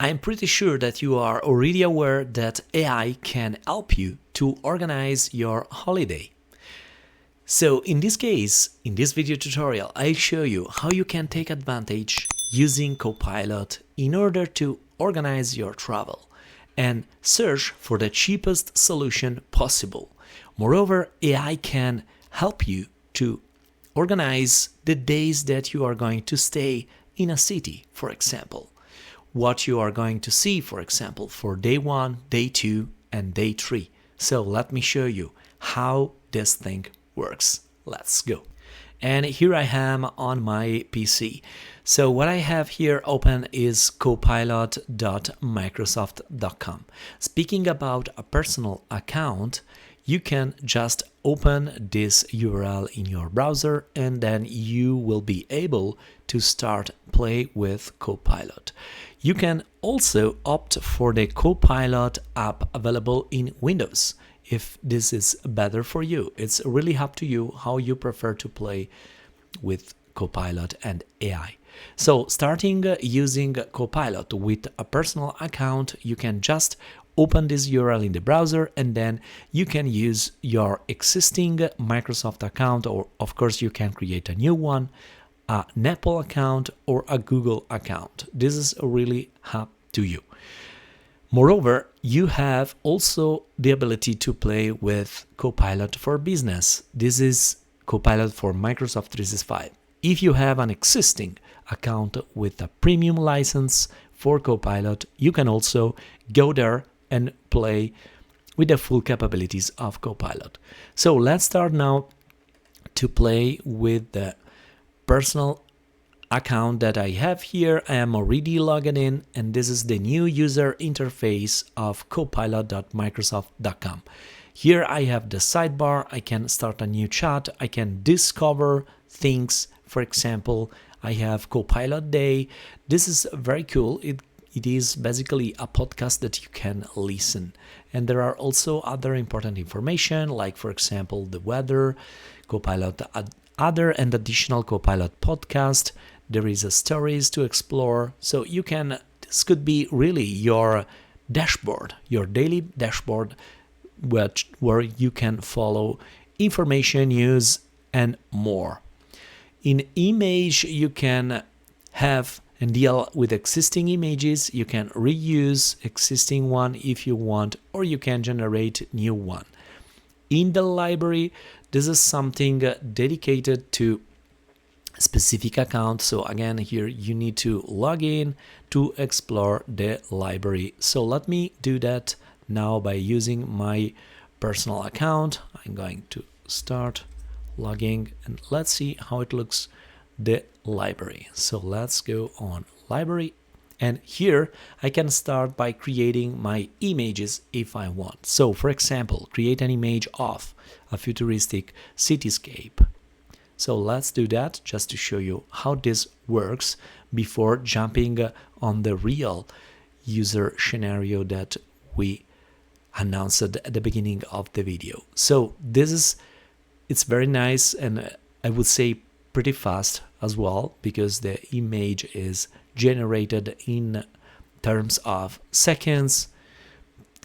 I'm pretty sure that you are already aware that AI can help you to organize your holiday. So in this case, in this video tutorial, I'll show you how you can take advantage using Copilot in order to organize your travel and search for the cheapest solution possible. Moreover, AI can help you to organize the days that you are going to stay in a city, for example. What you are going to see, for example, for day 1, day 2, and day 3. So let me show you how this thing works. Let's go. And here I am on my PC. So what I have here open is copilot.microsoft.com. Speaking about a personal account, you can just open this URL in your browser and then you will be able to start play with Copilot. You can also opt for the Copilot app available in Windows if this is better for you. It's really up to you how you prefer to play with Copilot and AI. So starting using Copilot with a personal account, you can just open this URL in the browser and then you can use your existing Microsoft account, or of course you can create a new one, an Apple account or a Google account. This is really up to you. Moreover, you have also the ability to play with Copilot for Business. This is Copilot for Microsoft 365. If you have an existing account with a premium license for Copilot, you can also go there and play with the full capabilities of Copilot. So let's start now to play with the personal account that I have here. I am already logged in and this is the new user interface of copilot.microsoft.com. Here I have the sidebar, I can start a new chat, I can discover things. For example, I have Copilot Day. This is very cool. It is basically a podcast that you can listen. And there are also other important information, like for example, the weather, Copilot, other and additional Copilot podcast. There is a stories to explore. So you can, this could be really your dashboard, your daily dashboard, where you can follow information, news, and more. In image, you can have and deal with existing images. You can reuse existing one if you want, or you can generate new one. In the library, this is something dedicated to specific account. So again, here you need to log in to explore the library. So let me do that now by using my personal account. I'm going to start logging and let's see how it looks, the library. So let's go on library, and here I can start by creating my images if I want. So for example, create an image of a futuristic cityscape. So let's do that just to show you how this works before jumping on the real user scenario that we announced at the beginning of the video. So it's very nice, and I would say pretty fast as well, because the image is generated in terms of seconds.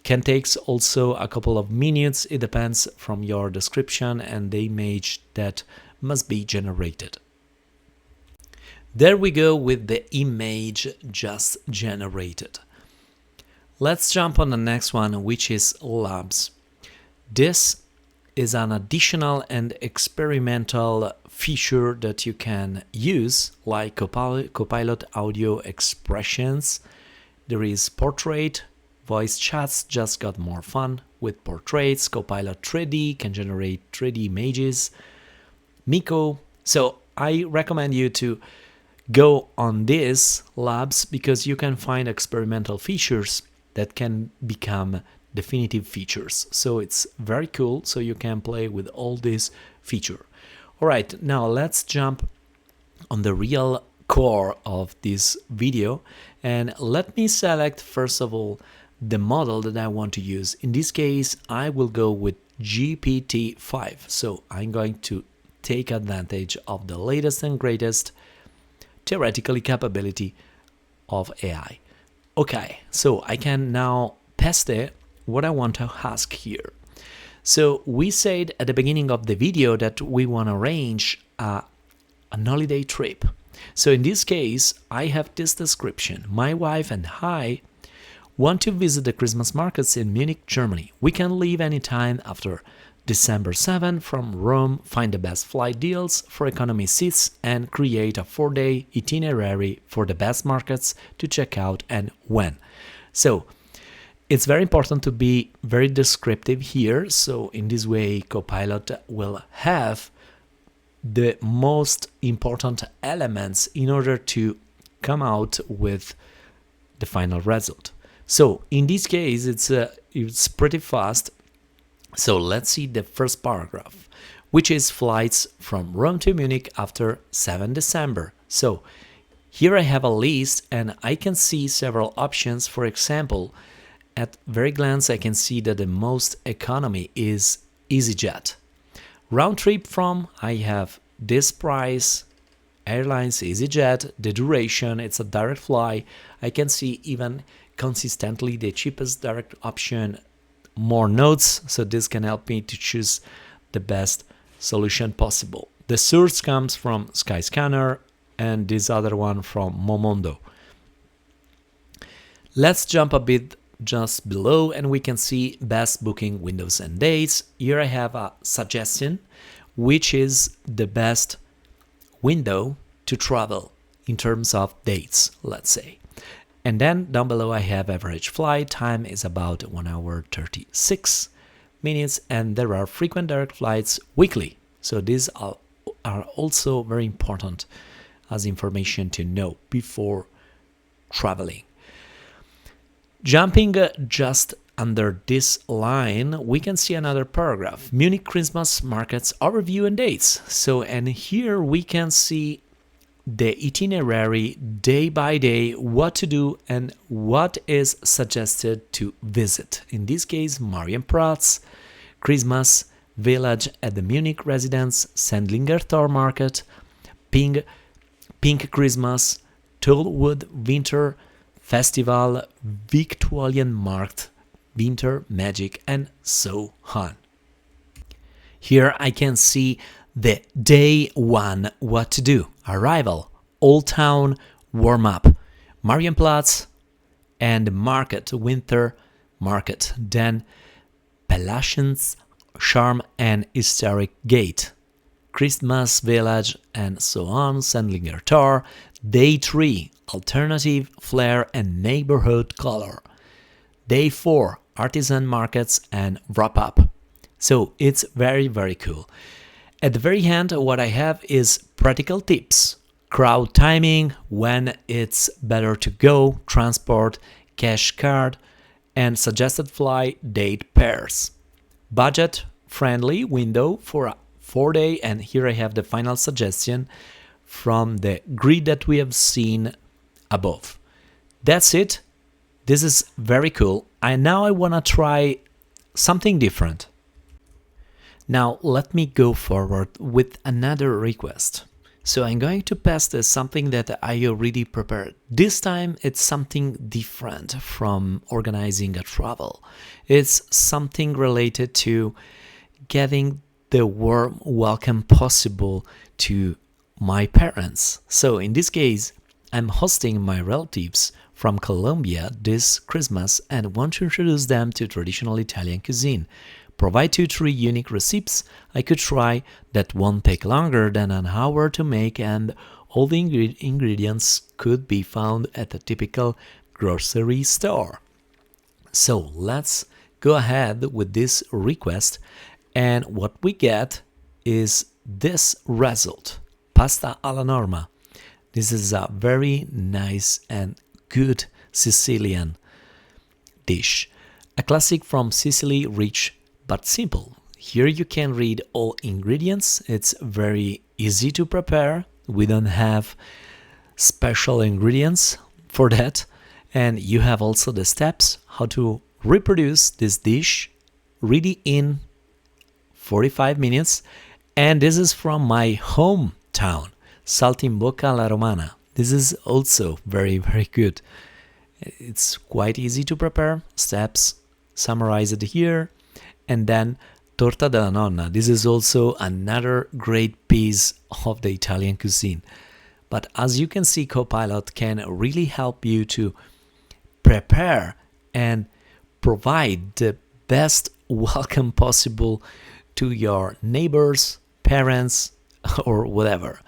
Can take also a couple of minutes. It depends from your description and the image that must be generated. There we go with the image just generated. Let's jump on the next one, which is labs. This is an additional and experimental feature that you can use, like Copilot Audio Expressions. There is portrait, voice chats just got more fun with portraits. Copilot 3D can generate 3D images. Miko. So I recommend you to go on these labs because you can find experimental features that can become definitive features. So it's very cool. So you can play with all these features. All right, now let's jump on the real core of this video, and let me select first of all the model that I want to use. In this case, I will go with GPT-5. So I'm going to take advantage of the latest and greatest theoretical capability of AI. Okay, so I can now paste what I want to ask here. So we said at the beginning of the video that we want to arrange an holiday trip. So in this case, I have this description. My wife and I want to visit the Christmas markets in Munich, Germany. We can leave anytime after December 7 from Rome, find the best flight deals for economy seats, and create a 4-day itinerary for the best markets to check out and when. So it's very important to be very descriptive here. So in this way, Copilot will have the most important elements in order to come out with the final result. So in this case, it's pretty fast. So let's see the first paragraph, which is flights from Rome to Munich after 7 December. So here I have a list and I can see several options. For example, at very glance, I can see that the most economy is EasyJet. Round trip from, I have this price, airlines EasyJet, the duration, it's a direct fly. I can see even consistently the cheapest direct option, more notes, so this can help me to choose the best solution possible. The source comes from Skyscanner and this other one from Momondo. Let's jump a bit just below and we can see best booking windows and dates. Here I have a suggestion, which is the best window to travel in terms of dates, let's say. And then down below I have average flight time is about 1 hour 36 minutes, and there are frequent direct flights weekly. So these are also very important as information to know before traveling. Jumping just under this line, we can see another paragraph, Munich Christmas markets overview and dates. So, and here we can see the itinerary day by day, what to do and what is suggested to visit. In this case, Marienplatz, Christmas village at the Munich residence, Sendlinger Tor market, Pink Christmas, Tollwood winter festival, Victualian markt, winter magic, and so on. Here I can see the day one, what to do. Arrival, Old Town, warm up, Marienplatz, and market, winter market. Then Palacians, charm and historic gate, Christmas village, and so on, Sendlinger Tor. Day 3, alternative flair and neighborhood color. Day 4, artisan markets and wrap up. So it's very, very cool. At the very end, what I have is practical tips, crowd timing, when it's better to go, transport, cash card, and suggested flight date pairs. Budget friendly window for a 4-day, and here I have the final suggestion from the grid that we have seen above. That's it. This is very cool. And now I want to try something different. Now let me go forward with another request. So I'm going to pass this something that I already prepared. This time it's something different from organizing a travel. It's something related to getting the warm welcome possible to my parents. So in this case, I'm hosting my relatives from Colombia this Christmas and want to introduce them to traditional Italian cuisine. Provide 2-3 unique recipes I could try that won't take longer than an hour to make, and all the ingredients could be found at a typical grocery store. So let's go ahead with this request, and what we get is this result, pasta alla norma. This is a very nice and good Sicilian dish. A classic from Sicily, rich but simple. Here you can read all ingredients. It's very easy to prepare. We don't have special ingredients for that. And you have also the steps how to reproduce this dish ready in 45 minutes. And this is from my hometown, Saltimbocca alla Romana. This is also very, very good. It's quite easy to prepare. Steps summarized here. And then torta della nonna. This is also another great piece of the Italian cuisine. But as you can see, Copilot can really help you to prepare and provide the best welcome possible to your neighbors, parents, or whatever.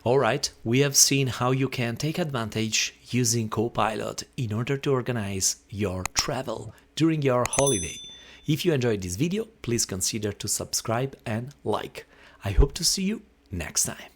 Alright, we have seen how you can take advantage using Copilot in order to organize your travel during your holiday. If you enjoyed this video, please consider to subscribe and like. I hope to see you next time.